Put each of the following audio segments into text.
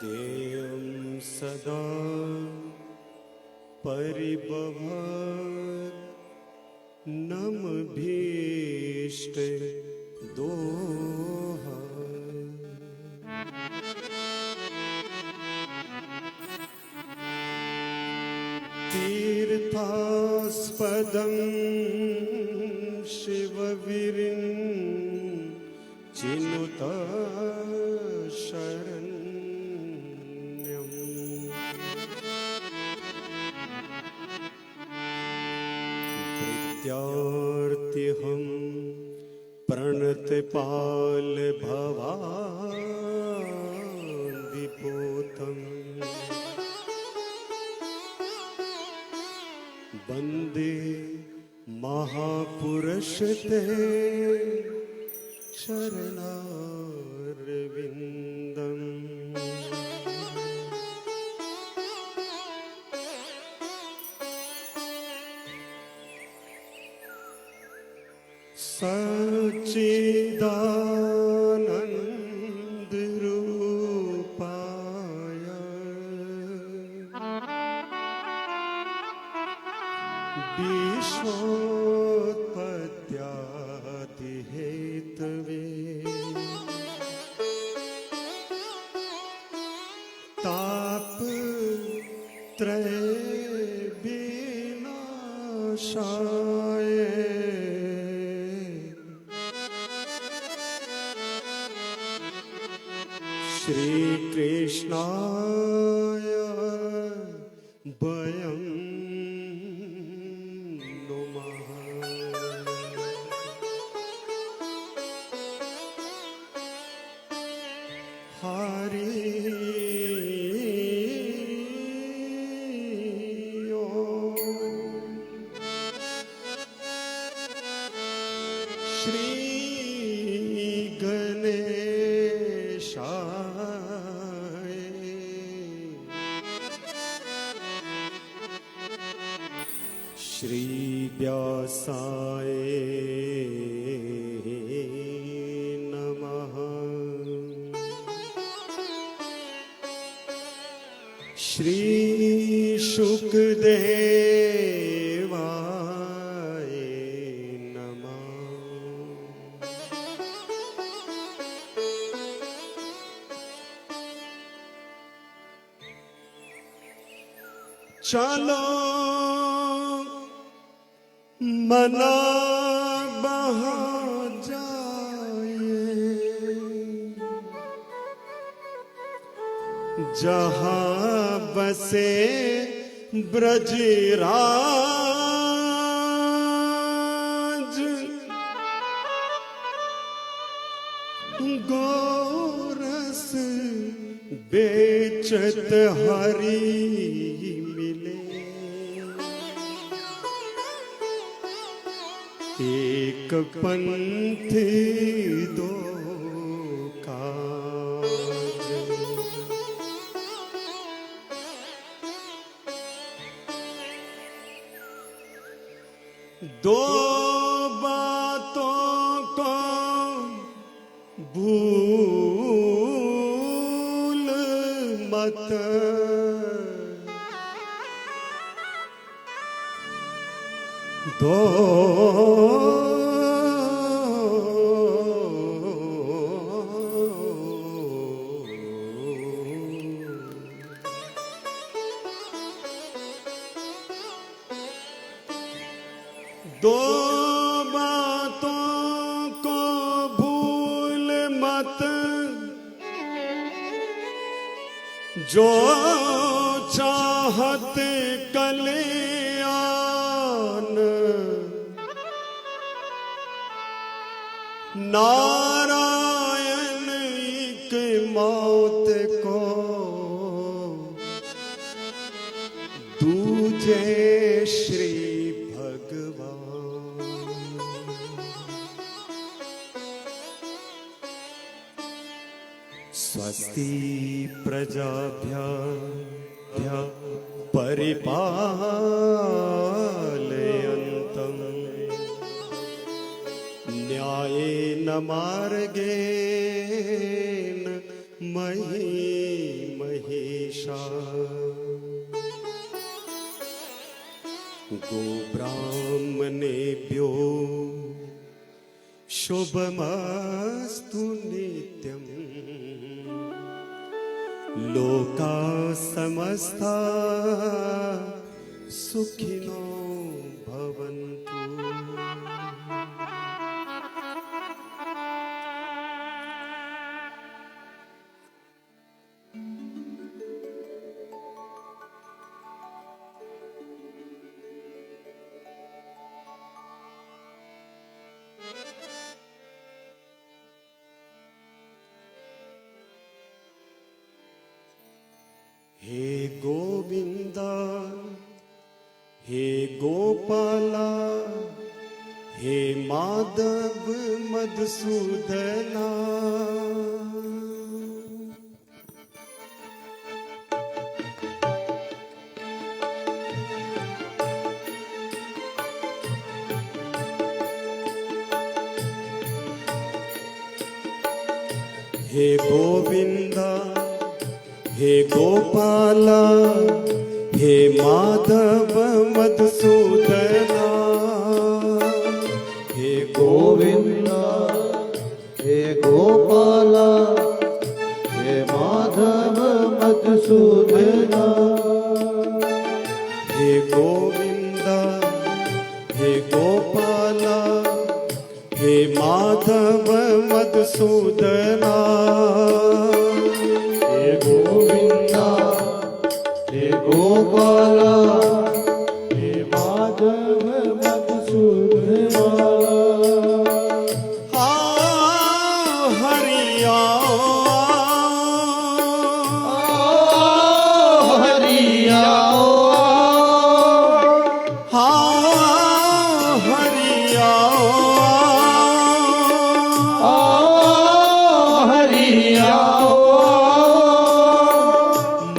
देयं सदा परिभवत् नमभीष्ट दोहा। तीर्थास्पदं शिववीरिं चिनुत शरण्यम्। प्रत्यार्तिहं प्रणतपाल भवान्दिपोतम् वन्दे महापुरुष ते चरणारविन्दम्। सच्चिदानन्द रूपाय विश्वोत्पत्त्यादि हेतवे तापत्रय विनाशाय श्री कृष्णाय वयं नमः। हरि ओम। श्री गणेशाय श्री व्यासाय नमः। श्री शुकदेवाय नमः। चलो मना बहा जाए जहाँ बसे ब्रजराज। गोरस बेचत हरि मिले एक पंथ दो काज। दो बातों को भूल मत दो दो बातों को भूल मत जो चाहत कल्याण। नारायण की मौत को दूजे श्री भगवान। स्वस्ति प्रजाभ्यां मध्य परिपालयन्तम् न्यायेन मार्गेण महीषा गोब्राह्मणेभ्यो शुभमस्तु नित्यम् लोका समस्ता सुखिनो भवन्तु। हे गोविंदा हे गोपाला हे माधव मधुसूदना हे गोविंदा हे गोपाला हे माधव मधुसूदना हे गोविंदा हे गोपाला हे माधव मधुसूदना हे गोविंदा हे गोपाला हे माधव मधुसूदना हे गोविंदा हे गोपाला हे माधव मधुसूदना हरिया हरिया हरिया हरिया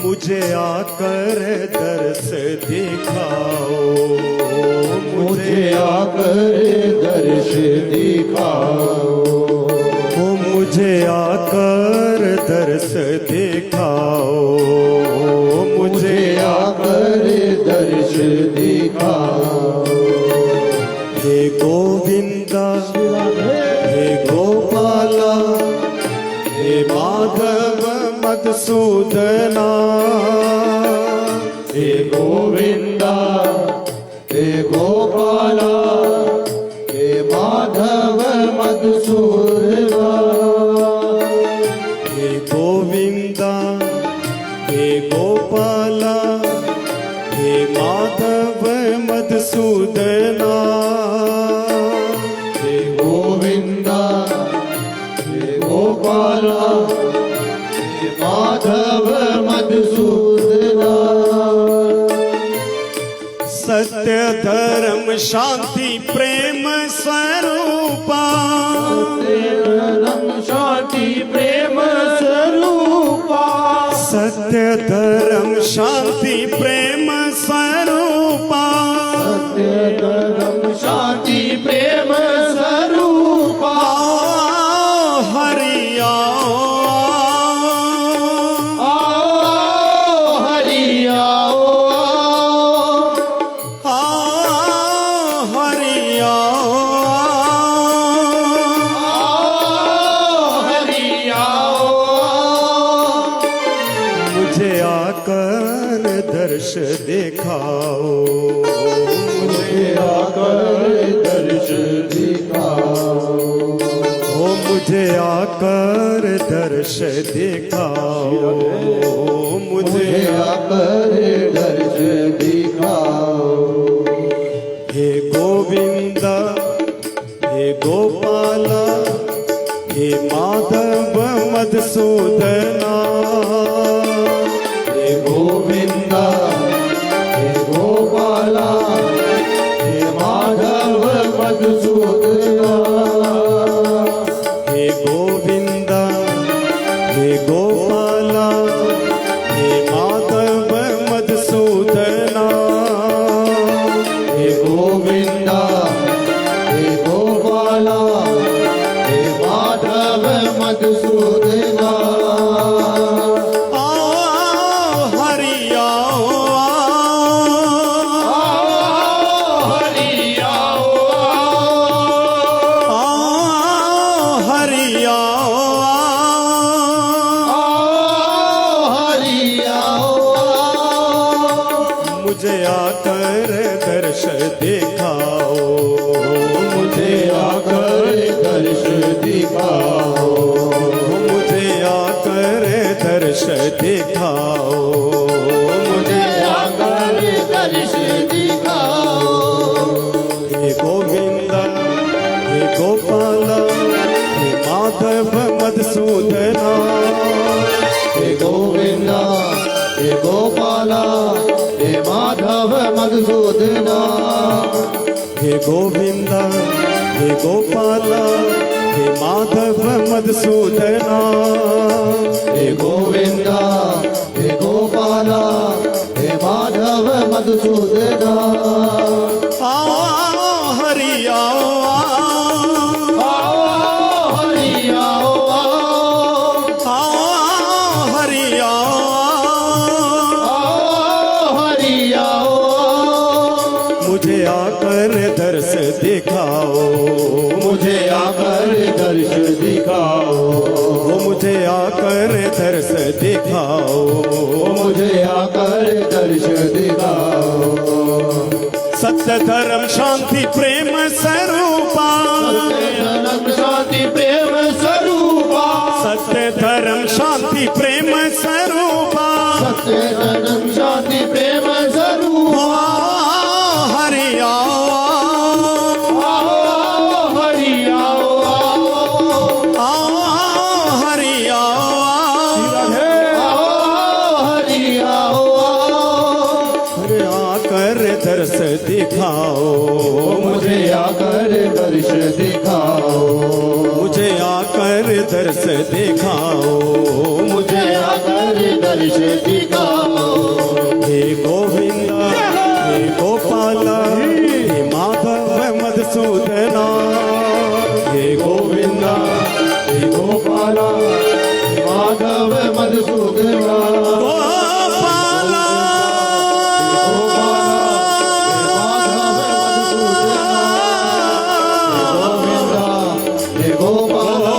मुझे आकर दर्श दिखाओ मुझे आकर दर्श दिखाओ मुझे आकर दर्श दिखाओ मुझे आकर दर्श दिखाओ हे गोविंदा हे गोपाला हे माधव मधुसूदना हे गोविंदा हे गोपाला हे माधव मधुसूदना हे गोविंदा हे गोपाला हे माधव मधुसूदना हे गोविंदा हे गोपाला हे माधव मधुसूदना सत्य धर्म शांति प्रेम स्वरूपा धर्म शांति प्रेम स्वरूपा सत्य धर्म शांति प्रेम स्वरूपा सत्य धर्म शांति प्रेम स्वरूपा हरिया हरिया हरिया हरिया मुझे आकर दर्श दिखाओ मुझे आकर दर्श दिखाओ ओ मुझे आकर दर्श दिखाओ मुझे आकर दर्श दिखाओ हे गोविंदा हे गोपाला हे माधव मधुसूदना हे गोविंदा हे गोपाला हे माधव मधुसूदना हे गोविंदा हे गोपाला हे माधव मधुसूदना आओ हरि आओ हरि आओ हरि आओ हरि आओ मुझे आकर दर्श दिखाओ मुझे आकर दर्श दिखाओ मुझे आकर दर्श दिखाओ मुझे आकर दर्श दिखाओ हे गोविंद हे गोपाल हे माधव मधुसूदना हे गोविंदा हे गोपाला हे माधव मधुसूदना हे गोविंद हे गोपाल हे माधव मधुसूदना हे गोविंदा हे गोपाला हे माधव मधुसूदना आओ हरि आओ आओ हरि आओ आओ हरि आओ हरि आओ मुझे आकर दर्श दिखाओ मुझे आकर दर्श दिखाओ मुझे आकर दर्श दिखाओ मुझे आकर दर्श दिखाओ सत्य धर्म शांति प्रेम स्वरूपा धर्म शांति प्रेम स्वरूपा सत्य धर्म शांति प्रेम स्वरूपा सत्य धर्म शांति प्रेम स्वरूपा हरि आओ हरि आओ हरि आओ हरि आओ अरे आकर दर्श दिखाओ मुझे आकर दर्श दिखाओ मुझे आकर दर्श दिखाओ मुझे आकर दर्श दिखाओ हे गोविंद हे गोपाल हे माधव मधुसूदना हे गोविंद हे गोपाला माधव मधुसूदना गोपाल हे गोपाला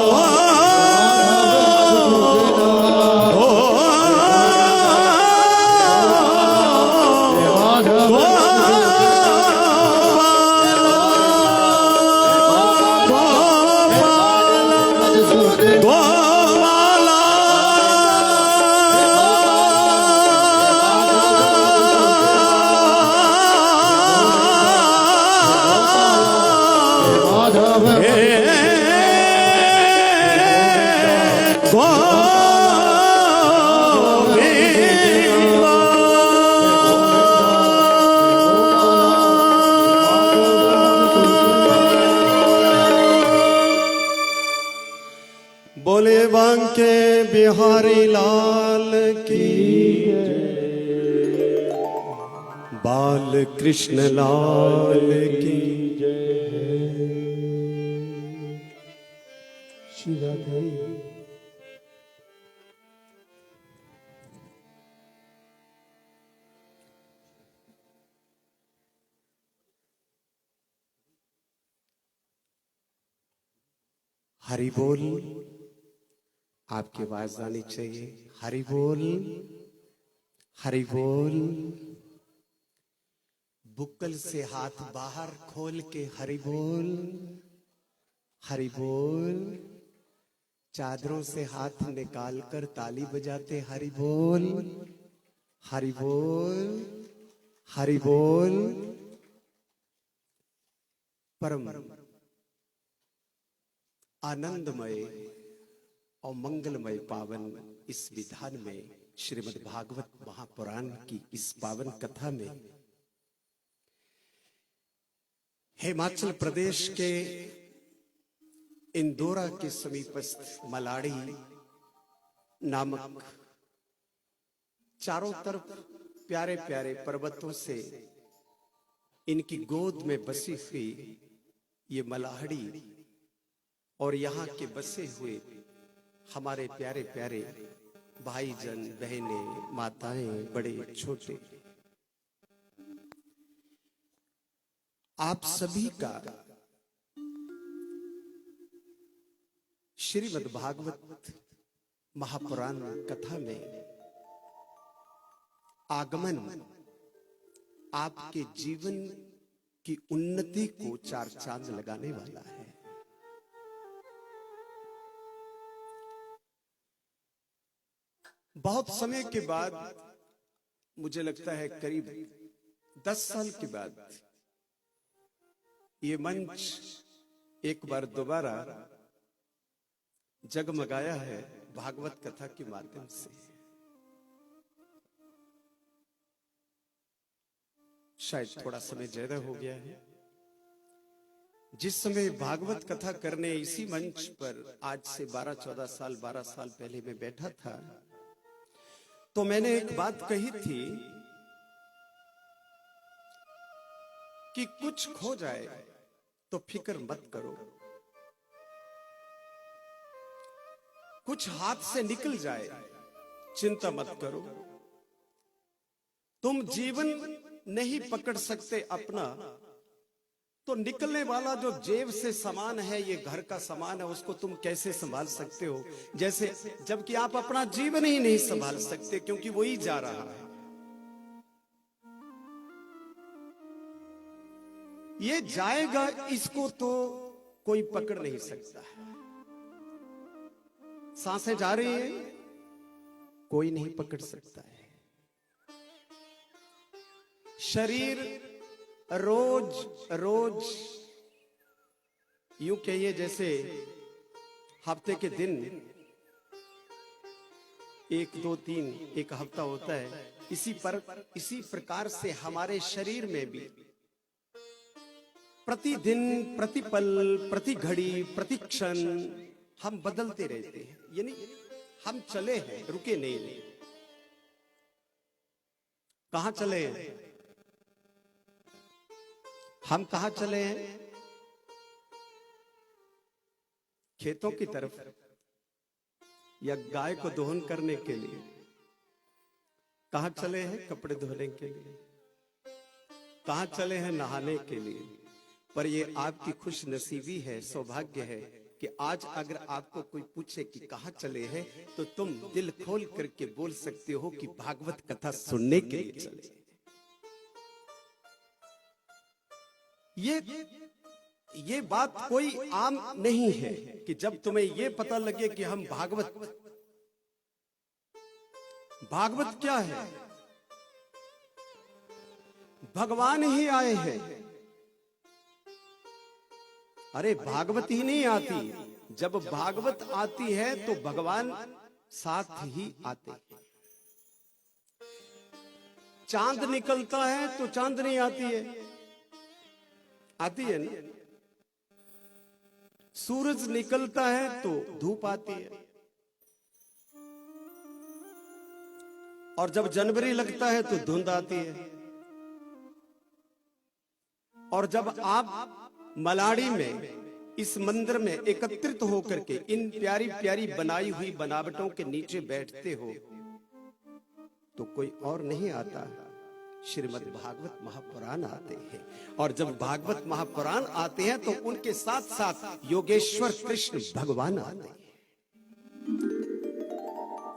बोले बांके बिहारी लाल की बाल कृष्ण लाल की हरि बोल आपकी आवाज आनी चाहिए। हरि बोल हरि बोल। बुक्कल से हाथ बाहर खोल के हरि बोल हरि बोल। चादरों से हाथ निकाल कर ताली बजाते हरि बोल हरि बोल हरि बोल। परम आनंदमय और मंगलमय पावन इस विधान में श्रीमद् भागवत महापुराण की इस पावन कथा में हिमाचल प्रदेश के इंदौरा के समीपस्थ मलाड़ी नामक चारों तरफ प्यारे प्यारे पर्वतों से इनकी गोद में बसी हुई ये मलाहड़ी और यहाँ के बसे हुए हमारे प्यारे प्यारे भाईजन, बहनें, माताएं, बड़े छोटे, आप सभी का श्रीमद् भागवत महापुराण कथा में आगमन आपके जीवन की उन्नति को चार चांद लगाने वाला है। बहुत समय के बाद, मुझे लगता है करीब 10 साल के बाद, ये मंच एक बार दोबारा जगमगाया है भागवत कथा के माध्यम से। शायद थोड़ा समय ज्यादा हो गया है। जिस समय भागवत कथा करने इसी मंच पर आज से 12 साल पहले मैं बैठा था, तो मैंने एक बात कही थी कि कुछ खो जाए तो फिक्र मत करो, कुछ हाथ से निकल जाए चिंता मत करो। तुम जीवन नहीं पकड़ सकते अपना, तो निकलने वाला जो जेब से सामान है, ये घर का सामान है, उसको तुम कैसे संभाल सकते हो? जैसे जबकि आप अपना जीवन ही नहीं संभाल सकते, क्योंकि वही जा रहा है। ये जाएगा, इसको तो कोई पकड़ नहीं सकता है। सांसें जा रही है, कोई नहीं पकड़ सकता है। शरीर रोज रोज यूं कहिए जैसे हफ्ते के दिन 1, 2, 3 एक हफ्ता होता है, इसी प्रकार से हमारे शरीर में भी प्रतिदिन, प्रतिपल, प्रति घड़ी, प्रति क्षण हम बदलते रहते हैं। यानी हम चले हैं, रुके नहीं। कहां चले हैं हम? कहां चले हैं? खेतों की तरफ, या गाय को दोहन करने के लिए? कहां चले हैं? कपड़े धोने के लिए? कहां चले हैं? नहाने के लिए? पर ये आपकी खुश नसीबी है, सौभाग्य है कि आज अगर आपको कोई पूछे कि कहां चले हैं, तो तुम दिल खोल करके बोल सकते हो कि भागवत कथा सुनने के लिए चले। ये बात कोई आम नहीं है कि जब तुम्हें ये पता लगे कि हम भागवत क्या है? भगवान ही आए हैं। अरे भागवत ही नहीं आती, जब भागवत आती है तो भगवान साथ ही आते हैं। चांद निकलता है तो चांदनी आती है ना? सूरज निकलता है तो धूप आती है, और जब जनवरी लगता है तो धुंध आती है। और जब आप मलाड़ी में, इस मंदिर में एकत्रित होकर के इन प्यारी प्यारी बनाई हुई बनावटों के नीचे बैठते हो, तो कोई और नहीं आता, श्रीमद् भागवत महापुराण आते हैं। और जब भागवत महापुराण आते हैं तो उनके साथ साथ योगेश्वर कृष्ण भगवान आते हैं।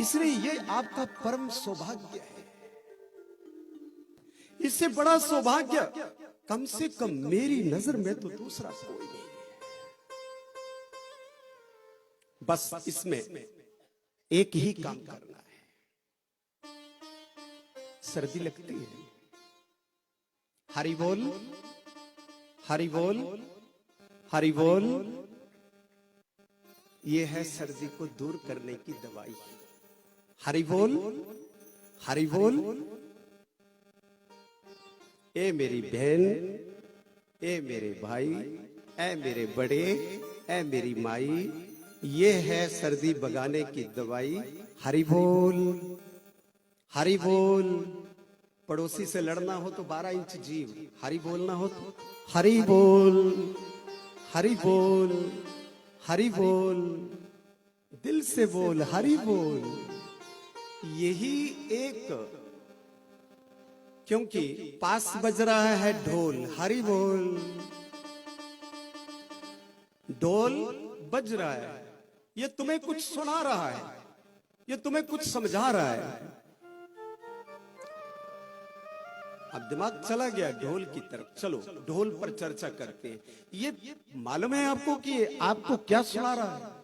इसलिए ये आपका परम सौभाग्य है। इससे बड़ा सौभाग्य कम से कम मेरी नजर में तो दूसरा कोई नहीं है। बस इसमें एक ही काम करना है। सर्दी लगती है, हरि बोल, हरि बोल, हरि बोल। ये है सर्दी को दूर करने की दवाई। हरि बोल, हरि बोल। ए मेरी बहन, ए मेरे भाई, ए मेरे बड़े, ए मेरी माई, ये है सर्दी भगाने की दवाई। हरि बोल, हरि बोल। पड़ोसी से लड़ना हो तो 12 इंच जीव, हरि बोलना हो तो हरि बोल, हरि बोल, हरि बोल। दिल से बोल हरि बोल। यही एक, क्योंकि पास बज रहा है ढोल, हरि बोल। ढोल बज रहा है, ये तुम्हें कुछ सुना रहा है, ये तुम्हें कुछ समझा रहा है। अब दिमाग चला गया ढोल की तरफ, चलो ढोल पर चर्चा करते हैं। ये मालूम है आपको कि आपको क्या सुना रहा है?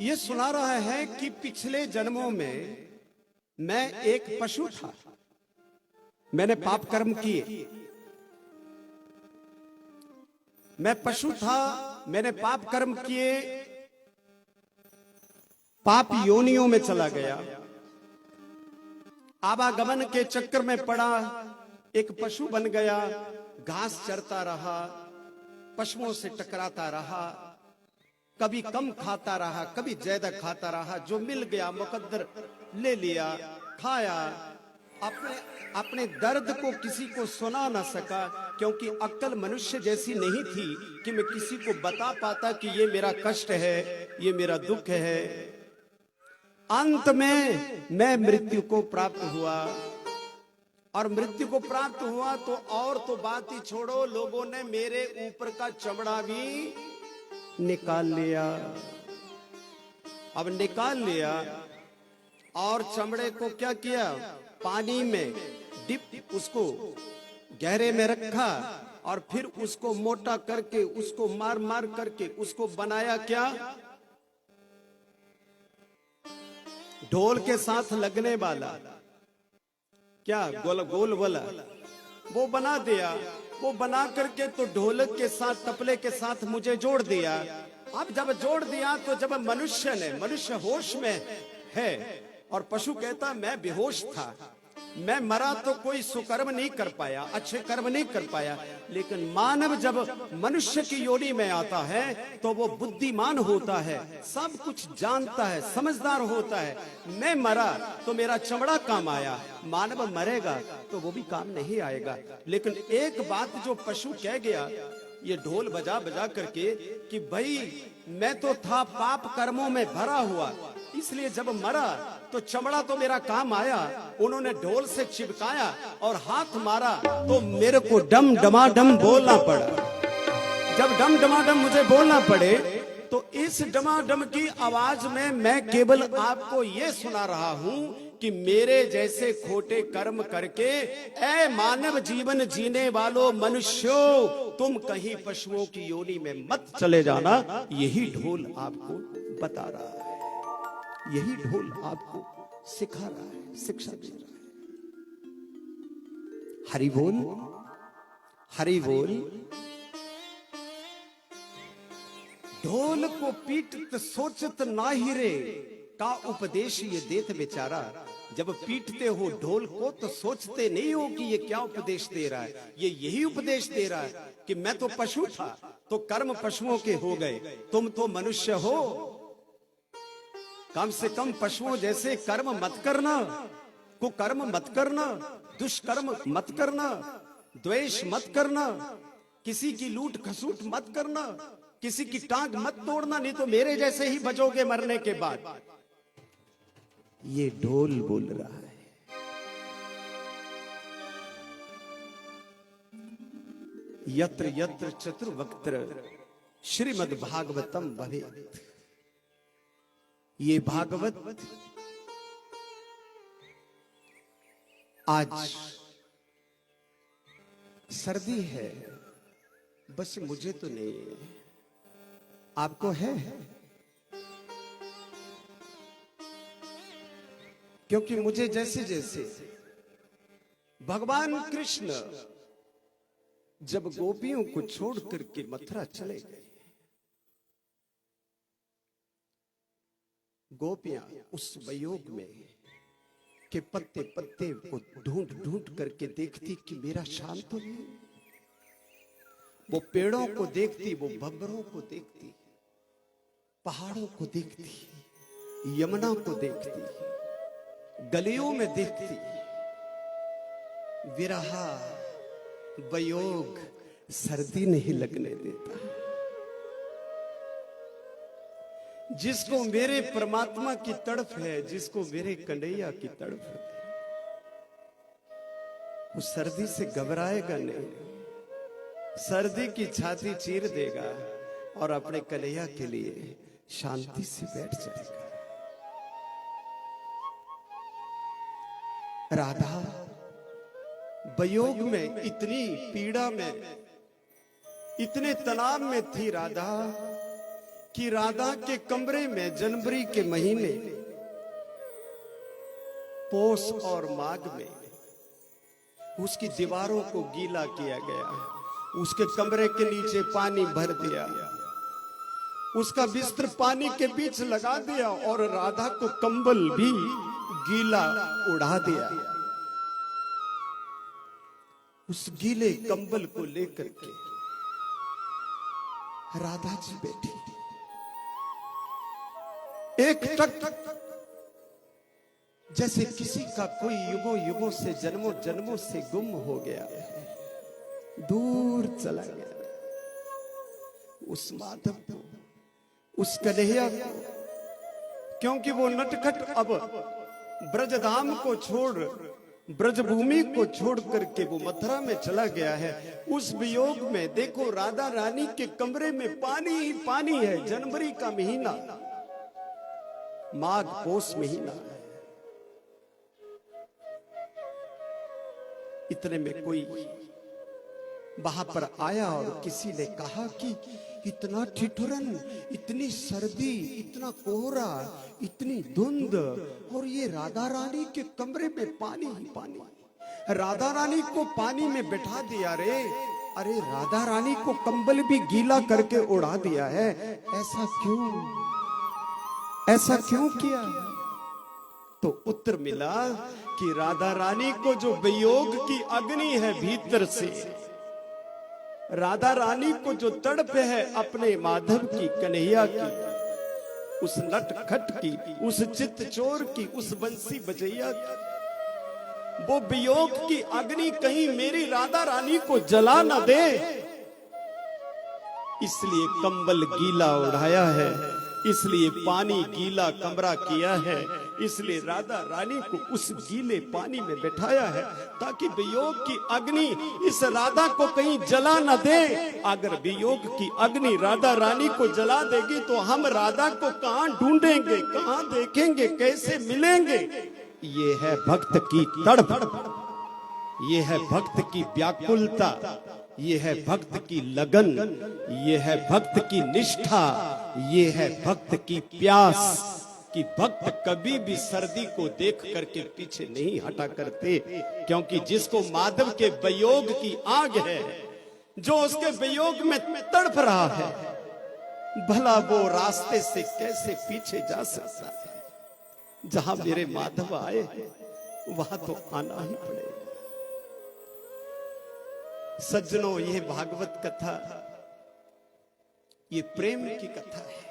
ये सुना रहा है कि पिछले जन्मों में मैं एक पशु था, मैंने पाप कर्म किए। मैं पशु था, मैंने पाप कर्म किए, पाप योनियों में चला गया, आवागमन के चक्कर में पड़ा, एक पशु बन गया, घास चरता रहा, पशुओं से टकराता रहा, कभी कम खाता रहा, कभी ज्यादा खाता रहा, जो मिल गया मुकद्दर ले लिया, खाया। अपने दर्द को किसी को सुना ना सका, क्योंकि अक्ल मनुष्य जैसी नहीं थी कि मैं किसी को बता पाता कि ये मेरा कष्ट है, ये मेरा दुख है। अंत में मैं मृत्यु को प्राप्त हुआ, और मृत्यु को प्राप्त हुआ तो और तो बात ही छोड़ो, लोगों ने मेरे ऊपर का चमड़ा भी निकाल लिया। अब निकाल लिया और चमड़े को क्या किया, पानी में डिप, उसको गहरे में रखा, और फिर उसको मोटा करके, उसको मार मार करके उसको बनाया क्या, ढोल के साथ लगने वाला, क्या गोल गोल वाला, वो बना दिया। वो बना करके तो ढोलक के साथ, तबले के साथ मुझे जोड़ दिया। अब जब जोड़ दिया तो जब मनुष्य होश में है और पशु कहता मैं बेहोश था, मैं मरा तो कोई सुकर्म नहीं कर पाया, अच्छे कर्म नहीं कर पाया। लेकिन मानव जब मनुष्य की योनि में आता है तो वो बुद्धिमान होता है, सब कुछ जानता है, समझदार होता है। मैं मरा तो मेरा चमड़ा काम आया, मानव मरेगा तो वो भी काम नहीं आएगा। लेकिन एक बात जो पशु कह गया ये ढोल बजा बजा करके कि भाई मैं तो था पाप कर्मों में भरा हुआ, इसलिए जब मरा तो चमड़ा तो मेरा काम आया। उन्होंने ढोल से चिपकाया और हाथ मारा तो मेरे को डम डमाडम बोलना पड़ा। जब डम डमाडम मुझे बोलना पड़े तो इस डमाडम की आवाज में मैं केवल आपको ये सुना रहा हूं कि मेरे जैसे खोटे कर्म करके ऐ मानव जीवन जीने वालों मनुष्यों, तुम कहीं पशुओं की योनि में मत चले जाना। यही ढोल आपको बता रहा है, यही ढोल आपको सिखा रहा है, शिक्षा दे रहा है। हरि बोल, हरि बोल। ढोल को पीटत सोचत नाही रे का उपदेश ये देत बेचारा। जब पीटते हो ढोल को तो सोचते नहीं हो कि ये क्या उपदेश दे रहा है। ये यही उपदेश दे रहा है कि मैं तो पशु था तो कर्म पशुओं के हो गए, तुम तो मनुष्य हो, कम से कम पशुओं जैसे कर्म मत करना, कुकर्म मत करना, दुष्कर्म मत करना, द्वेष मत करना, किसी की लूट खसूट मत करना, किसी की टांग मत तोड़ना, नहीं तो मेरे जैसे ही बचोगे मरने के बाद। ये ढोल बोल रहा है। यत्र यत्र चतुर्वक्त्र श्रीमद् भागवतम भवेत्। ये भागवत आज सर्दी है, बस मुझे तो नहीं है, आपको है? क्योंकि मुझे जैसे जैसे भगवान कृष्ण जब गोपियों को छोड़ करके मथुरा चले गए, गोपियां उस वियोग में के पत्ते पत्ते को ढूंढ ढूंढ करके देखती कि मेरा शाम तो नहीं। वो पेड़ों को देखती, वो भंवरों को देखती, पहाड़ों को देखती, यमुना को देखती, गलियों में देखती। विरहा, वियोग, सर्दी नहीं लगने देता। जिसको मेरे परमात्मा की तड़फ है, जिसको मेरे कन्हैया की तड़फ है, वो सर्दी से घबराएगा नहीं, सर्दी की छाती चीर देगा और अपने कन्हैया के लिए शांति से बैठ जाएगा। राधा वियोग में, इतनी पीड़ा में, इतने तनाव में थी राधा कि राधा के कमरे में जनवरी के महीने पोष और माघ में उसकी दीवारों को गीला किया गया, उसके कमरे के नीचे पानी भर दिया, उसका बिस्तर पानी के बीच लगा दिया और राधा को कंबल भी गीला उड़ा दिया। उस गीले कंबल को लेकर के राधा जी बैठी, एक टक जैसे किसी का कोई युगों युगों से, जन्मों जन्मों से गुम हो गया, दूर चला गया। उस माधव को, उस कन्हैया को, क्योंकि वो नटखट अब ब्रजधाम को छोड़, ब्रजभूमि को छोड़ करके वो मथुरा में चला गया है। उस वियोग में देखो राधा रानी के कमरे में पानी ही पानी है। जनवरी का महीना, माघ पोष महीना है। इतने में कोई वहां पर आया और किसी ने कहा कि इतना ठिठुरन, इतनी सर्दी, इतना कोहरा, इतनी धुंध, और ये राधा रानी के कमरे में पानी ही पानी। राधा रानी को पानी में बैठा दिया रे। अरे राधा रानी को कंबल भी गीला करके उड़ा दिया है। ऐसा क्यों, ऐसा क्यों किया? तो उत्तर मिला कि राधा रानी को जो वियोग की अग्नि है भीतर से, राधा रानी को जो तड़प है अपने माधव की, कन्हैया की, उस नटखट की, उस चित्त चोर की, उस बंसी बजैया की, वो वियोग की अग्नि कहीं मेरी राधा रानी को जला न दे, इसलिए कंबल गीला उड़ाया है, इसलिए पानी गीला कमरा किया है, इसलिए राधा रानी को उस गीले पानी में बैठाया है ताकि वियोग की अग्नि इस राधा को कहीं जला न दे। अगर वियोग की अग्नि राधा रानी को जला देगी तो हम राधा को कहां ढूंढेंगे, कहां देखेंगे, कैसे मिलेंगे? ये है भक्त की तड़प, ये है भक्त की व्याकुलता, ये है भक्त की लगन, ये है भक्त की निष्ठा, ये है भक्त की प्यास कि भक्त कभी भी सर्दी को देख करके पीछे नहीं हटा करते, क्योंकि जिसको माधव के वियोग की आग है, जो उसके वियोग में तड़प रहा है, भला वो रास्ते से कैसे पीछे जा सकता है? जहां मेरे माधव आए वहां तो आना ही पड़ेगा। सज्जनों, ये भागवत कथा, ये प्रेम की कथा है,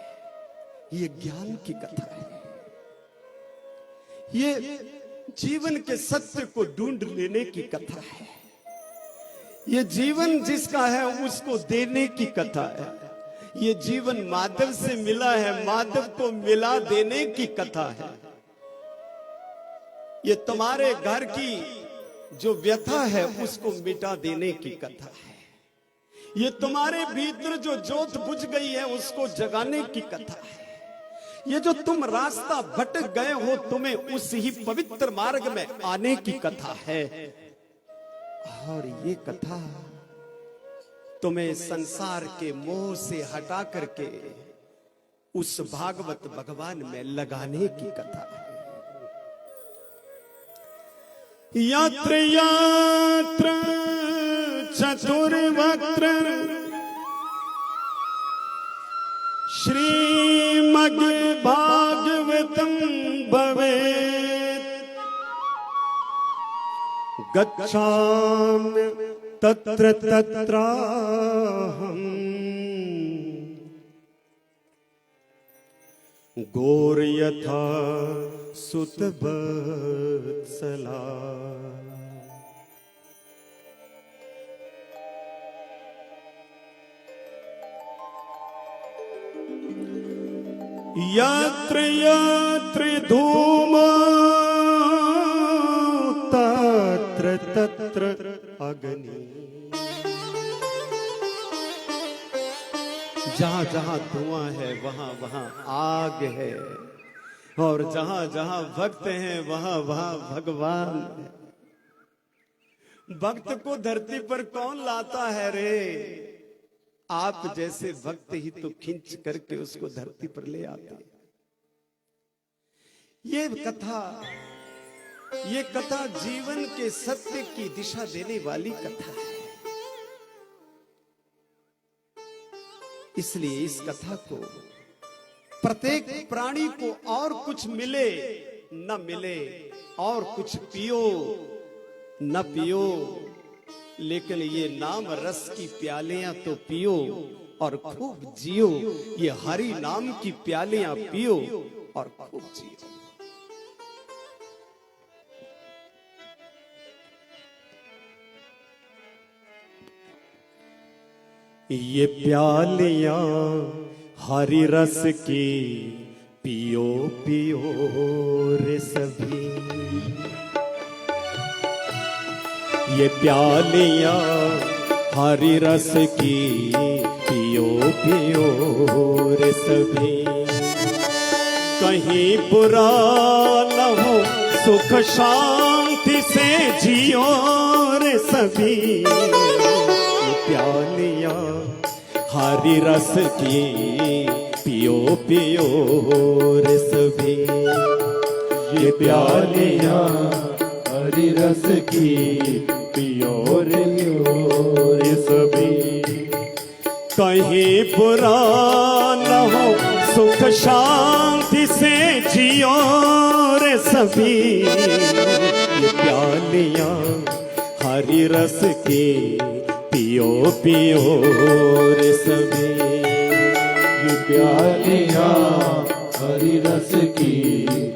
ये ज्ञान की कथा है, ये जीवन के सत्य को ढूंढ लेने की कथा है, ये जीवन जिसका है उसको देने की कथा है, ये जीवन माधव से मिला है, माधव को मिला देने की कथा है। ये तुम्हारे घर की जो व्यथा है उसको मिटा देने की कथा है। ये तुम्हारे भीतर जो ज्योत बुझ गई है उसको जगाने की कथा है। ये जो तुम रास्ता भटक गए हो, तुम्हें उस ही पवित्र मार्ग में आने की कथा है। और ये कथा तुम्हें संसार के मोह से हटा करके उस भागवत भगवान में लगाने की कथा है। यत्र यत्र चतुर्वक्त्र श्रीमद् भागवतं भवेत् गच्छामि तत्र तत्राहम् गौर यथा सुत वत्सला। यत्र यत्र धूम तत्र तत्र अग्नि। जहां जहां धुआं है वहां वहां आग है, और जहां जहां भक्त हैं वहां वहां भगवान है। भक्त को धरती पर कौन लाता है रे? आप जैसे भक्त ही तो खींच करके उसको धरती पर ले आते हैं। ये कथा जीवन के सत्य की दिशा देने वाली कथा है। इसलिए इस कथा को प्रत्येक प्राणी को और कुछ मिले न मिले, और कुछ पियो न पियो, लेकिन ये नाम रस की प्यालियां तो पियो और खूब जियो। ये हरि नाम की प्यालियां पियो और खूब जियो। ये प्यालियां हरि रस की पियो पियो रे सभी। ये प्यालियां हरि रस की पियो पियो रे सभी। कहीं बुरा न हो, सुख शांति से जियो रे सभी। ये प्यालियां हरि रस की पियो पियो रे सभी। ये प्यालियां हरि रस की पियो रे सभी। कहीं बुरा न हो, सुख शांति से जियो रे सभी। ये प्यालियां हरि रस की पियो पियो रे सभी। ये प्यालियां हरि रस की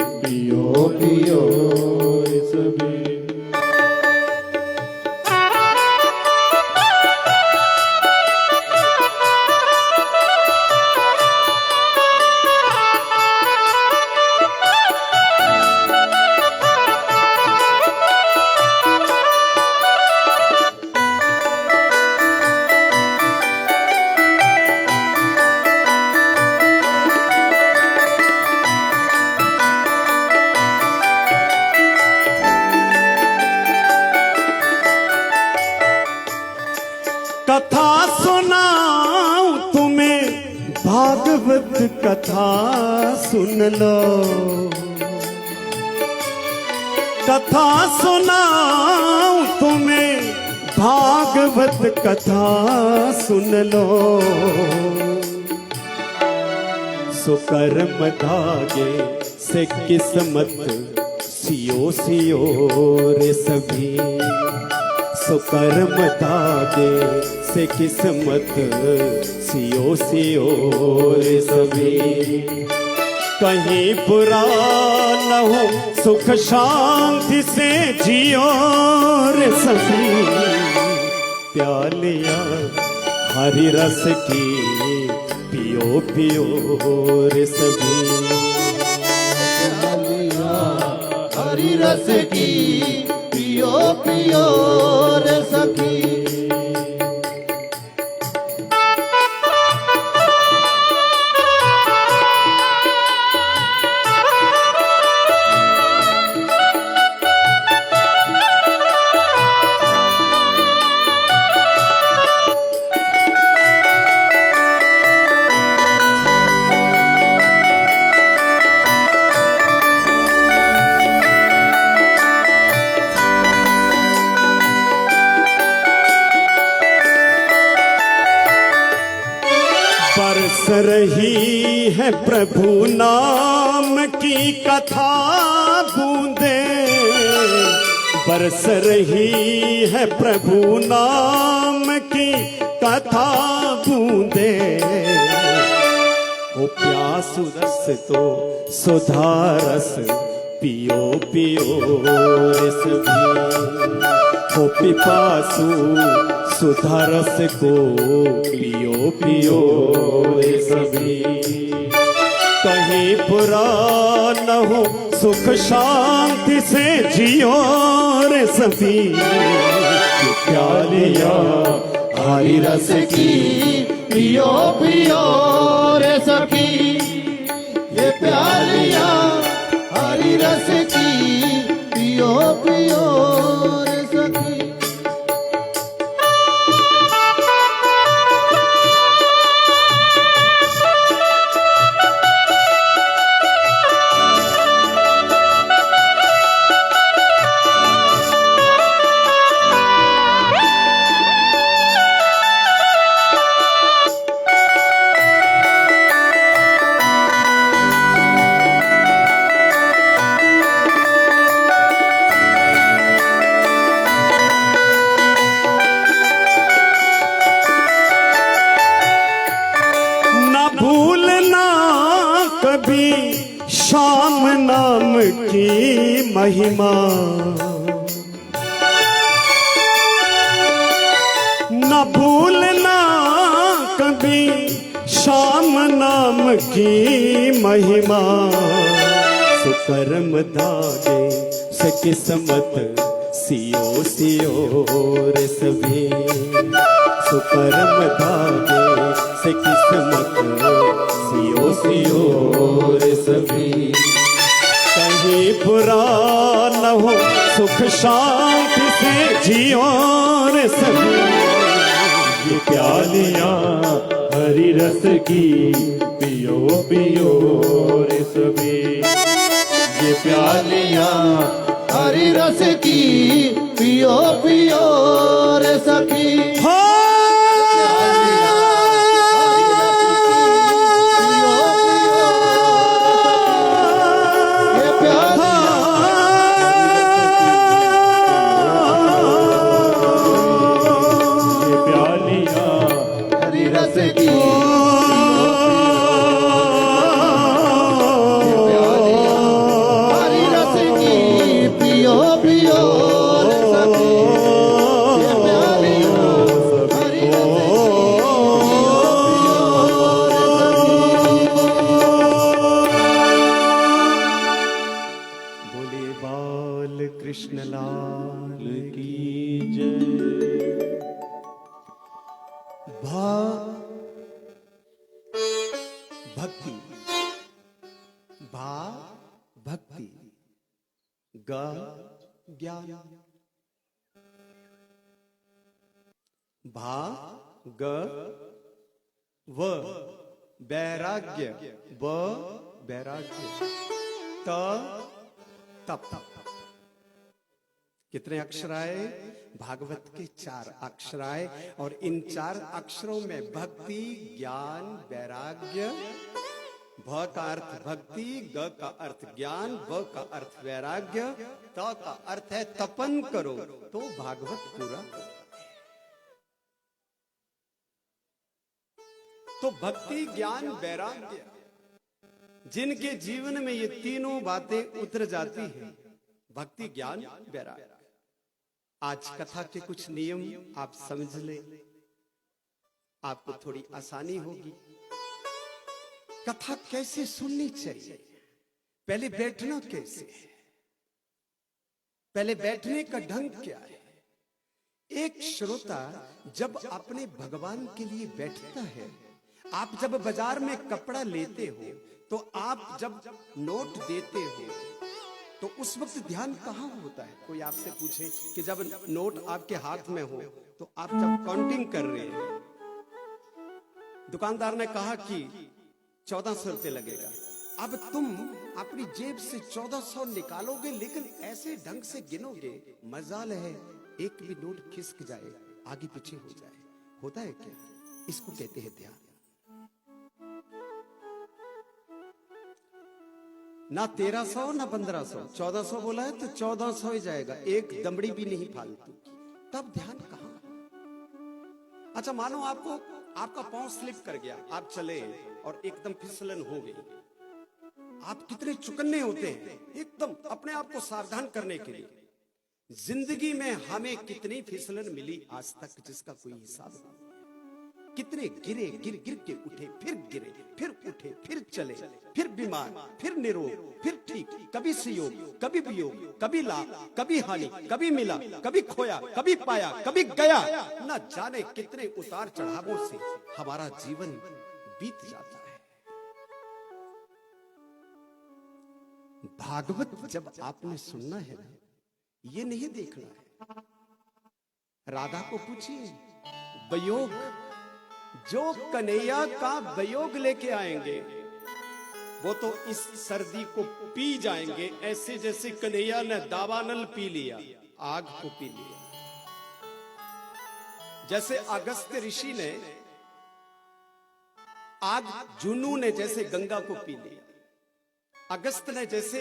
पियो पियो रे सभी। कथा सुनाऊं तुम्हें, भागवत कथा सुन लो। कथा सुनाऊं तुम्हें, भागवत कथा सुन लो। सुकर्म धागे से किस्मत सियो सियो रे सभी। सुकर्म धागे से किस्मत सियो सियो रे सभी। कहीं बुरा न हो, सुख शांति से जियो रे सभी। प्यालियां हरि रस की पियो पियो रे सभी। प्यालियां हरि रस की पियो पियो रे सखी। बरस रही है प्रभु नाम की कथा बूंदे। बरस रही है प्रभु नाम की कथा बूंदे। ओ प्यासु रस तो सुधा रस पियो पियो रे सभी। ओ पिपासु सुधा रस को पियो पियो रे सभी। कहीं बुरा न हो, सुख शांति से जियो रे सभी। प्यालिया हरि रस की पियो पियो रे सखी, ये प्यालिया हरि रस की पियो पियो रे सखी। श्याम नाम की महिमा, न भूलना कभी श्याम नाम की महिमा। सुकर्म धागे से किस्मत सियो सियो रे सभी। सुकर्म धागे से किस्मत सियो सियो रे सभी। कहीं बुरा न हो, सुख शांति से जियो रे सभी। ये प्यालिया हरि रस की पियो पियो रे सभी। ये प्यालिया हरि रस की पियो पियो रे सखी। कृष्ण लाल की जय। भक्ति, भा भक्ति, ग ज्ञान, भा ग व वैराग्य, व वैराग्य, त तप। कितने अक्षर आए? भागवत के 4 अक्षर आए, और इन 4 अक्षरों में भक्ति, ज्ञान, वैराग्य, भ का अर्थ भक्ति, ग का अर्थ ज्ञान, व का अर्थ वैराग्य, त का अर्थ है तपन करो तो भागवत पूरा करो। तो भक्ति, ज्ञान, वैराग्य, जिनके जीवन में ये तीनों बातें उतर जाती हैं, भक्ति, ज्ञान, वैराग्य। आज कथा के कुछ नियम आप समझ ले, आपको थोड़ी आसानी होगी। कथा कैसे सुननी चाहिए, पहले बैठना कैसे है, पहले बैठने का ढंग क्या है। एक श्रोता जब अपने भगवान के लिए बैठता है, आप जब बाजार में कपड़ा लेते हो, तो आप जब नोट देते हो, तो उस वक्त ध्यान कहाँ होता है? कोई आपसे पूछे कि जब नोट आपके हाथ में हो, तो आप जब काउंटिंग कर रहे हैं, दुकानदार ने कहा कि 1400 रुपये लगेगा। अब तुम अपनी जेब से 1400 निकालोगे, लेकिन ऐसे ढंग से गिनोगे, मजाल है एक भी नोट खिसक जाए, आगे पीछे हो जाए। होता है क्या? इसको कहते हैं ध्यान। ना 1300 ना 1500, 1400 बोला है तो 1400 ही जाएगा, एक दमड़ी भी नहीं फालतू। तब ध्यान कहां? अच्छा, मानो आपको आपका पांव स्लिप कर गया, आप चले और एकदम फिसलन हो गई। आप कितने चुकन्ने होते हैं एकदम अपने आप को सावधान करने के लिए। जिंदगी में हमें कितनी फिसलन मिली आज तक, जिसका कोई हिसाब नहीं। कितने गिरे, गिर गिर के उठे, फिर गिरे, फिर उठे, फिर चले, फिर बीमार, फिर निरोग, फिर ठीक, कभी संयोग, कभी वियोग, कभी लाभ, कभी हानि, कभी मिला, कभी खोया, कभी पाया, कभी गया। न जाने कितने उतार चढ़ावों से हमारा जीवन बीत जाता है। भागवत जब आपने सुनना है ना, ये नहीं देखना है। राधा को पूछिए, वियोग, जो कन्हैया का वियोग लेके आएंगे वो तो इस सर्दी को पी जाएंगे, ऐसे जैसे कन्हैया ने दावानल पी लिया, आग को पी लिया। जैसे अगस्त्य ऋषि ने आग, जुनू ने जैसे गंगा को पी लिया, अगस्त ने जैसे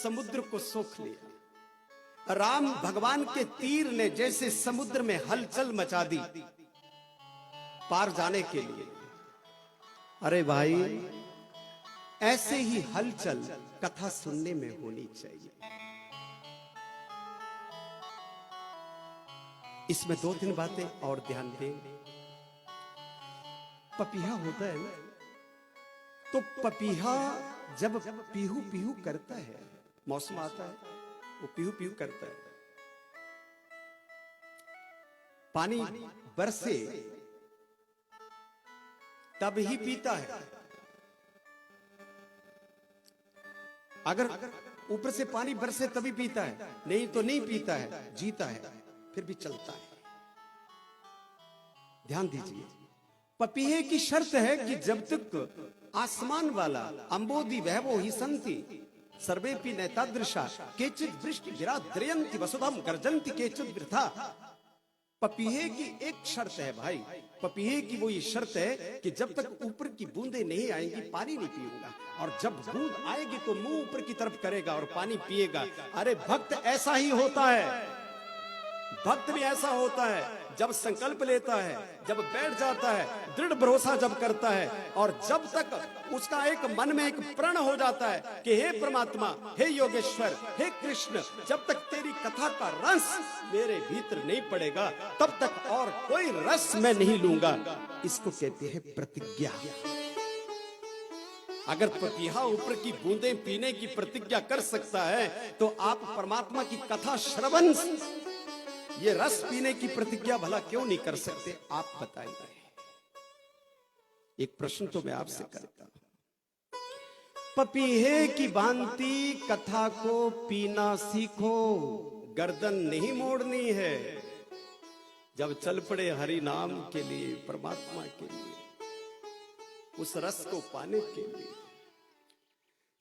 समुद्र को सोख लिया, राम भगवान के तीर ने जैसे समुद्र में हलचल मचा दी पार जाने के लिए। अरे भाई, ऐसे ही हलचल कथा सुनने में होनी चाहिए। इसमें 2-3 बातें और ध्यान दें। पपीहा होता है ना, तो पपीहा जब पीहू पीहू करता है, मौसम आता है, वो पीहू पीहू करता है, पानी बरसे तब ही पीता है। अगर ऊपर से पानी बरसे तभी पीता है, नहीं तो नहीं पीता है, जीता है, फिर भी चलता है। ध्यान दीजिए, पपीहे की शर्त है कि जब तक आसमान वाला अंबोधि वैभव ही संति सर्वेपि नैतादृशा केचित् वृष्टि विराद्रयन्ति वसुधम गर्जन्ति केचित् वृथा। पपीहे की एक शर्त है भाई, पपीहे की वो ये शर्त है कि जब तक ऊपर की बूंदें नहीं आएंगी पानी नहीं पीऊंगा, और जब बूंद आएगी तो मुंह ऊपर की तरफ करेगा और पानी पिएगा। अरे भक्त ऐसा ही होता है, भक्त भी ऐसा होता है। जब संकल्प लेता है, जब बैठ जाता है, दृढ़ भरोसा जब करता है, और जब तक उसका एक मन में एक प्रण हो जाता है कि हे परमात्मा, हे योगेश्वर, हे कृष्ण, जब तक तेरी कथा का रस मेरे भीतर नहीं पड़ेगा तब तक और कोई रस मैं नहीं लूंगा। इसको कहते हैं प्रतिज्ञा। अगर पपीहा ऊपर की बूंदें पीने की प्रतिज्ञा कर सकता है तो आप परमात्मा की कथा श्रवण, ये रस पीने की प्रतिज्ञा भला क्यों नहीं कर सकते? आप बताइए। एक प्रश्न तो मैं आपसे करता हूं, पपीहे की भांति कथा को पीना सीखो, गर्दन नहीं मोड़नी है। जब चल पड़े हरि नाम के लिए, परमात्मा के लिए, उस रस को पाने के लिए,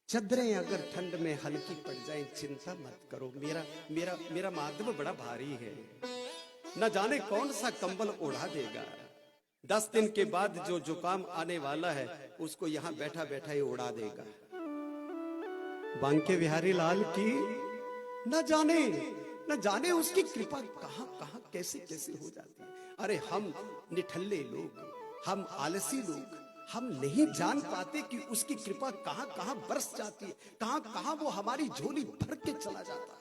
चद्रें अगर ठंड में हल्की पड़ जाएं, चिंता मत करो, मेरा माधव बड़ा भारी है, न जाने कौन सा कंबल ओढ़ा देगा। 10 दिन के बाद जो जुकाम आने वाला है उसको यहां बैठा बैठा ही उड़ा देगा। बांके बिहारी लाल की न जाने उसकी कृपा कहां कहां कैसे कैसे हो जाती है। अरे हम निठल्ले लोग, हम आलसी लोग, हम नहीं जान पाते कि उसकी कृपा कहां कहां बरस जाती है, कहां कहां वो हमारी झोली भर के चला जाता है।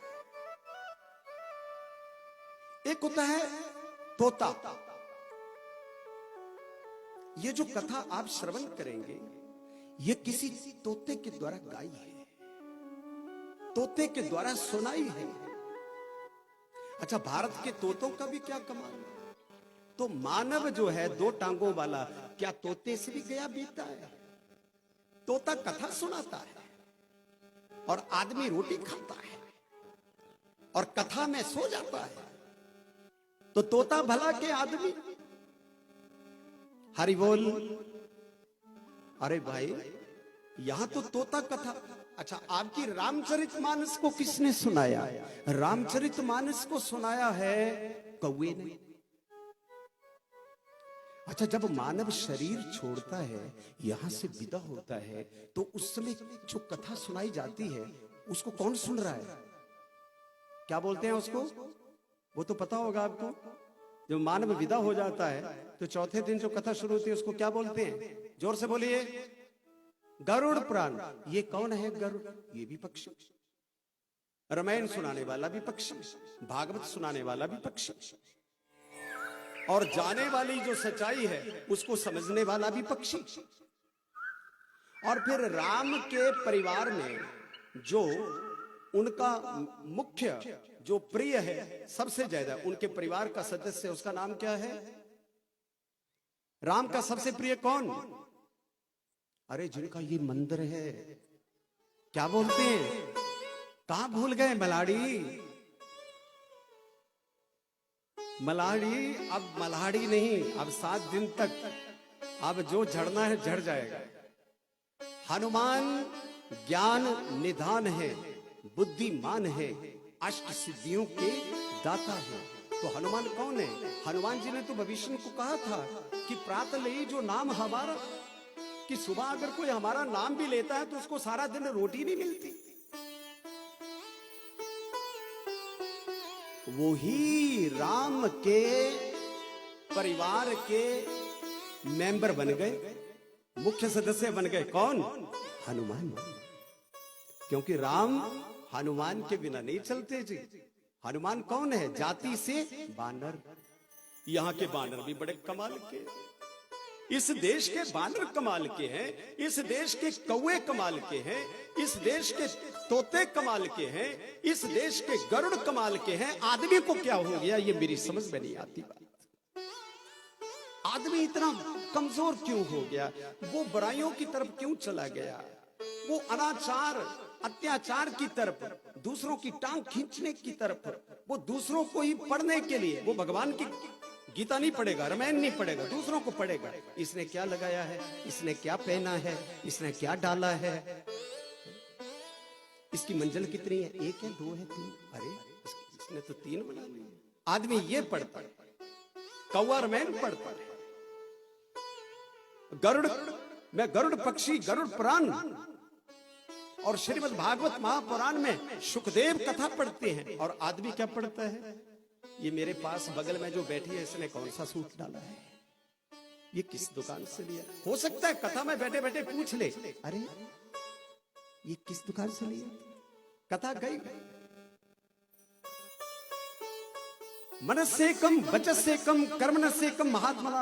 एक होता है तोता। ये जो कथा आप श्रवण करेंगे ये किसी तोते के द्वारा गाई है, तोते के द्वारा सुनाई है। अच्छा, भारत के तोतों का भी क्या कमाल है। तो मानव जो है 2 टांगों वाला, क्या तोते से भी गया बीता है? तोता कथा सुनाता है और आदमी रोटी खाता है और कथा में सो जाता है, तो तोता भला के आदमी। हरि बोल। अरे भाई, यहां तो तोता कथा। अच्छा, आपकी रामचरितमानस को किसने सुनाया? रामचरितमानस को सुनाया है कौवे ने। अच्छा, जब मानव शरीर छोड़ता है, यहां से विदा होता है, तो उस समय जो कथा सुनाई जाती है उसको कौन सुन रहा है? क्या बोलते हैं उसको? वो तो पता होगा आपको। जब मानव विदा हो जाता है तो चौथे दिन जो कथा शुरू होती है उसको क्या बोलते हैं? जोर से बोलिए। गरुड़ पुराण। ये कौन है गरुड़? ये भी पक्षी। रामायण सुनाने वाला भी पक्षी, भागवत सुनाने वाला भी पक्षी, और जाने वाली जो सच्चाई है उसको समझने वाला भी पक्षी। और फिर राम के परिवार में जो उनका मुख्य जो प्रिय है सबसे ज्यादा उनके परिवार का सदस्य, उसका नाम क्या है? राम का सबसे प्रिय कौन? अरे जिनका ये मंदिर है, क्या बोलते हैं, कहां भूल गए? मलाड़ी। मलाड़ी, अब मलाड़ी नहीं, अब 7 दिन तक अब जो झड़ना है झड़ जाएगा। हनुमान ज्ञान निधान है, बुद्धिमान है, अष्ट सिद्धियों के दाता है। तो हनुमान कौन है? हनुमान जी ने तो भविष्य को कहा था कि प्रातः ले जो नाम हमारा, कि सुबह अगर कोई हमारा नाम भी लेता है तो उसको सारा दिन रोटी नहीं मिलती। वो ही राम के परिवार के मेंबर बन गए, मुख्य सदस्य बन गए। कौन? हनुमान। क्योंकि राम हनुमान के बिना नहीं चलते जी। हनुमान कौन है? जाति से बानर। यहां के बानर भी बड़े कमाल के, इस देश के बानर कमाल के हैं, इस देश के कौवे कमाल के हैं, इस देश के तोते कमाल के हैं, इस देश के गरुड़ कमाल के हैं। आदमी को क्या हो गया ये मेरी समझ में नहीं आती बात। आदमी इतना कमजोर क्यों हो गया? वो बुराइयों की तरफ क्यों चला गया? वो अनाचार अत्याचार की तरफ, दूसरों की टांग खींचने की तरफ, वो दूसरों को ही पढ़ने के लिए, वो भगवान की गीता नहीं पढ़ेगा, रामायण नहीं पढ़ेगा, दूसरों को पढ़ेगा। इसने क्या लगाया है, इसने क्या पहना है, इसने क्या डाला है, इसकी मंजिल कितनी है, 1 है 2 है 3, अरे इसने तो 3 बना ली। आदमी ये पढ़ता है, कौवा रामायण पढ़ता है, गरुड़ में गरुड़ पक्षी, गरुड़ पुराण और श्रीमद् भागवत महापुराण में सुखदेव कथा पढ़ते हैं। और आदमी क्या पढ़ता है? ये मेरे पास बगल में जो बैठी है इसने कौन सा सूट डाला है, ये किस दुकान से लिया? हो सकता है कथा में बैठे बैठे पूछ ले, अरे ये किस दुकान से लिया? कथा गई। मन से कम वचन से कम कर्म से कम महात्मा।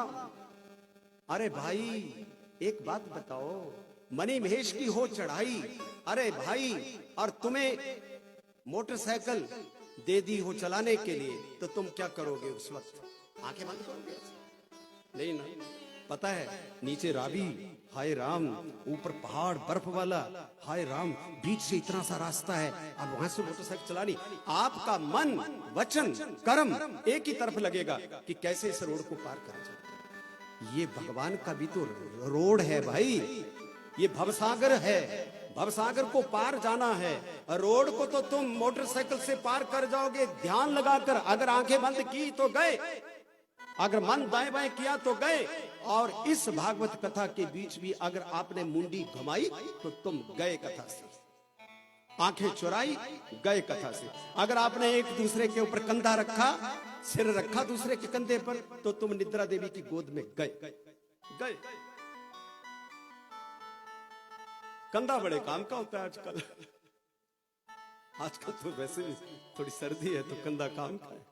अरे भाई एक बात बताओ, मणि महेश की हो चढ़ाई, अरे भाई, और तुम्हें मोटरसाइकिल दे दी हो चलाने के लिए, तो तुम क्या करोगे उस वक्त? आंखें बंद करोगे? नहीं ना, पता है नीचे रावी, हाय राम, ऊपर पहाड़ बर्फ वाला, हाय राम, बीच से इतना सा रास्ता है, अब वहां से मोटरसाइकिल चलानी। आपका मन वचन कर्म एक ही तरफ लगेगा कि कैसे इस रोड को पार कर जाए। ये भगवान का भी तो रोड है भाई, ये भवसागर है, भवसागर को पार जाना है। रोड को तो तुम मोटरसाइकिल से पार कर जाओगे ध्यान लगाकर, अगर आंखें बंद की तो गए, अगर मन दाएं बाएं किया तो गए। और इस भागवत कथा के बीच भी अगर आपने मुंडी घुमाई तो तुम गए कथा से, आंखें चुराई गए कथा से। अगर आपने एक दूसरे के ऊपर कंधा रखा, सिर रखा दूसरे के कंधे पर, तो तुम निद्रा देवी की गोद में गए गए। कंधा बड़े काम का होता है आजकल। आजकल तो वैसे भी थोड़ी सर्दी है तो कंधा काम का है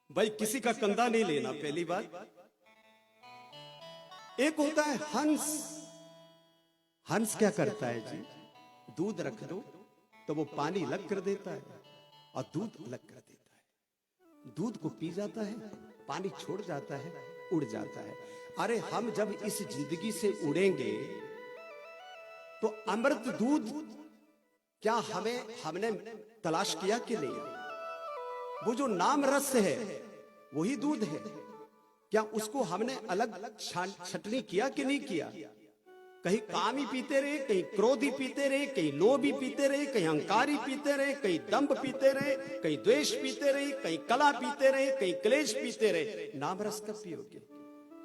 भाई, किसी का कंधा नहीं लेना पहली बात। एक होता है हंस। हंस क्या करता है जी? दूध रख दो तो वो पानी अलग कर देता है और दूध अलग कर देता है। दूध को पी जाता है, पानी छोड़ जाता है, उड़ जाता है। अरे हम जब इस जिंदगी से उड़ेंगे तो अमृत दूध क्या हमने तलाश किया कि नहीं? वो जो नाम रस है वही दूध है, क्या उसको हमने अलग छटनी किया कि नहीं किया? कहीं काम ही पीते रहे, कहीं क्रोध ही पीते रहे, कहीं लोभ ही पीते रहे, कहीं अहंकार ही पीते रहे, कहीं दंभ पीते रहे, कहीं द्वेष पीते रहे, कहीं कला पीते रहे, कहीं क्लेश पीते रहे। नाम रस कब पियोगे?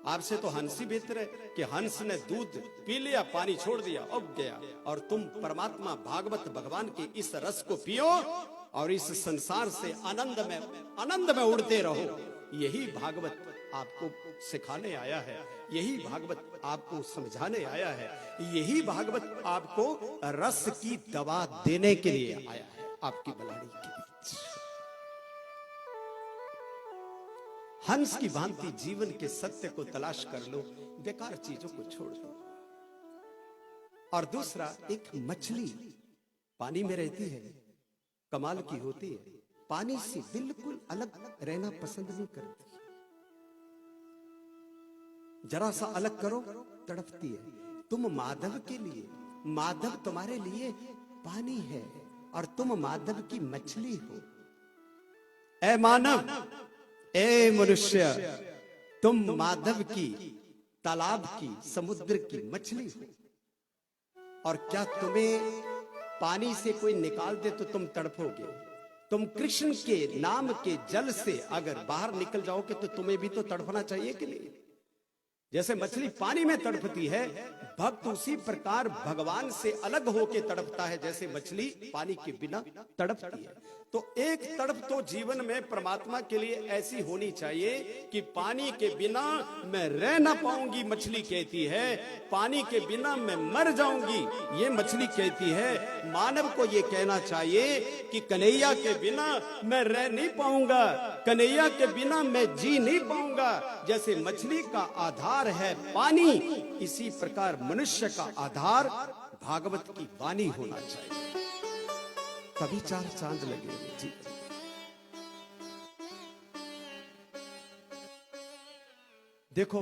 आपसे तो हंस ही बेहतर है कि हंस ने दूध पी लिया, पानी छोड़ दिया, उग गया। और तुम परमात्मा भागवत भगवान के इस रस को पियो और इस संसार से आनंद में उड़ते रहो। यही भागवत आपको सिखाने आया है, यही भागवत आपको समझाने आया है, यही भागवत आपको रस की दवा देने के लिए आया है आपकी बलाड़ी के बीच। हंस की भांति जीवन के सत्य को तलाश कर लो, बेकार चीजों को छोड़ दो। और दूसरा, एक मछली पानी में रहती है, कमाल की होती है, पानी से बिल्कुल अलग रहना पसंद नहीं करती। जरा सा अलग करो तड़पती है। तुम माधव के लिए, माधव तुम्हारे लिए पानी है और तुम माधव की मछली हो। ए मानव, ए मनुष्य, तुम माधव की, तालाब की, समुद्र की मछली हो। और क्या तुम्हें पानी से कोई निकाल दे तो तुम तड़पोगे? तुम कृष्ण के नाम के जल से अगर बाहर निकल जाओगे तो तुम्हें भी तो तड़पना चाहिए कि नहीं? जैसे मछली पानी में तड़पती है, भक्त उसी प्रकार भगवान से अलग होके तड़पता है, जैसे मछली पानी के बिना तड़पती है। तो एक तड़प तो जीवन में परमात्मा के लिए ऐसी होनी चाहिए कि पानी के बिना मैं रह ना पाऊंगी, मछली कहती है। पानी के बिना मैं मर जाऊंगी, ये मछली कहती है। मानव को ये कहना चाहिए कि कन्हैया के बिना मैं रह नहीं पाऊंगा, कन्हैया के बिना मैं जी नहीं पाऊंगा। जैसे मछली का आधार है पानी, इसी प्रकार मनुष्य का आधार भागवत की वाणी होना चाहिए, तभी चार चांद लगेंगे जी। देखो,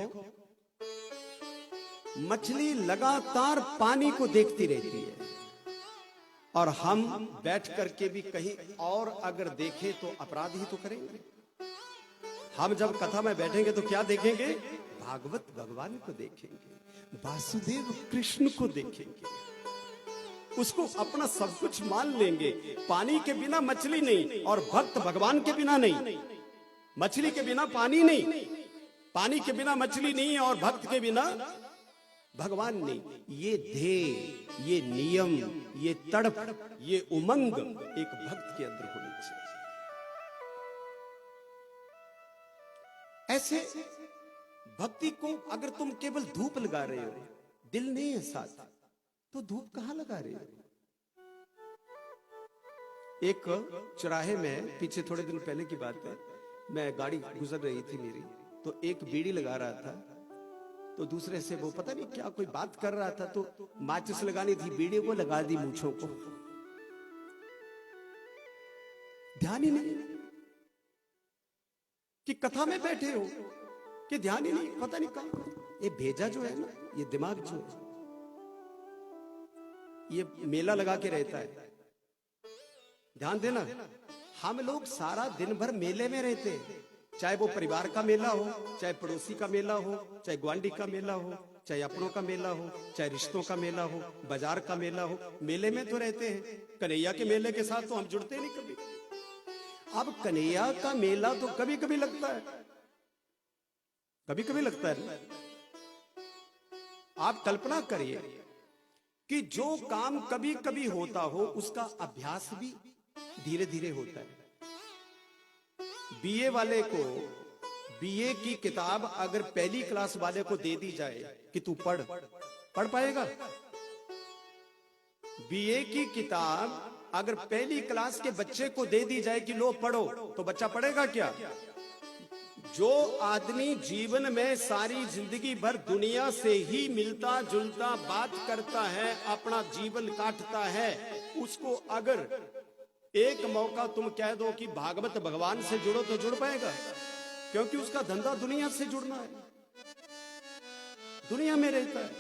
मछली लगातार पानी को देखती रहती है, और हम बैठ करके भी कहीं और अगर देखें तो अपराध ही तो करेंगे। हम जब कथा में बैठेंगे तो क्या देखेंगे? भागवत भगवान को देखेंगे, वासुदेव कृष्ण को देखेंगे, उसको अपना सब कुछ मान लेंगे। पानी के बिना मछली नहीं, और भक्त भगवान के बिना नहीं। मछली के बिना पानी नहीं, पानी के बिना मछली नहीं, और भक्त के बिना भगवान नहीं। ये ध्येय, ये नियम, ये तड़प, ये उमंग एक भक्त के अंदर होनी चाहिए। ऐसे भक्ति को अगर तुम केवल धूप लगा रहे हो, दिल नहीं है साथ, तो धूप कहां लगा रहे हो? एक चौराहे में, पीछे थोड़े दिन पहले की बात है, मैं गाड़ी गुजर रही थी मेरी, तो एक बीड़ी लगा रहा था, तो दूसरे से वो पता नहीं क्या कोई बात कर रहा था, तो माचिस लगानी थी, बीड़ी को लगा दी मूंछों को। ध्यान ही नहीं कि कथा में बैठे हो, कि ध्यान ही नहीं, पता नहीं कहां। ये भेजा जो है ना, ये दिमाग जो है, ये मेला लगा के रहता है। ध्यान देना, हम लोग सारा दिन भर मेले में रहते हैं, चाहे वो परिवार का मेला हो, चाहे पड़ोसी का मेला हो, चाहे ग्वांडी का मेला हो, चाहे अपनों का मेला हो, चाहे रिश्तों का मेला हो, बाजार का मेला हो, मेले में तो रहते हैं। कन्हैया के मेले के साथ तो हम जुड़ते नहीं कभी। अब कन्हैया का मेला तो कभी कभी लगता है, कभी कभी लगता है। आप कल्पना करिए कि जो काम कभी कभी होता हो, उसका अभ्यास भी धीरे धीरे होता है। बीए वाले को बीए की किताब अगर पहली क्लास वाले को दे दी जाए कि तू पढ़ पाएगा? बीए की किताब अगर पहली क्लास के बच्चे को दे दी जाए कि लो पढ़ो, तो बच्चा पढ़ेगा क्या? जो आदमी जीवन में सारी जिंदगी भर दुनिया से ही मिलता जुलता बात करता है, अपना जीवन काटता है, उसको अगर एक मौका तुम कह दो कि भागवत भगवान से जुड़ो, तो जुड़ पाएगा? क्योंकि उसका धंधा दुनिया से जुड़ना है, दुनिया में रहता है,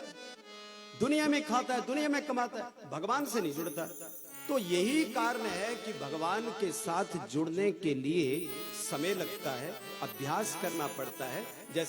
दुनिया में खाता है, दुनिया में कमाता है, भगवान से नहीं जुड़ता। तो यही कारण है कि भगवान के साथ जुड़ने के लिए समय लगता है, अभ्यास करना पड़ता है। जैसे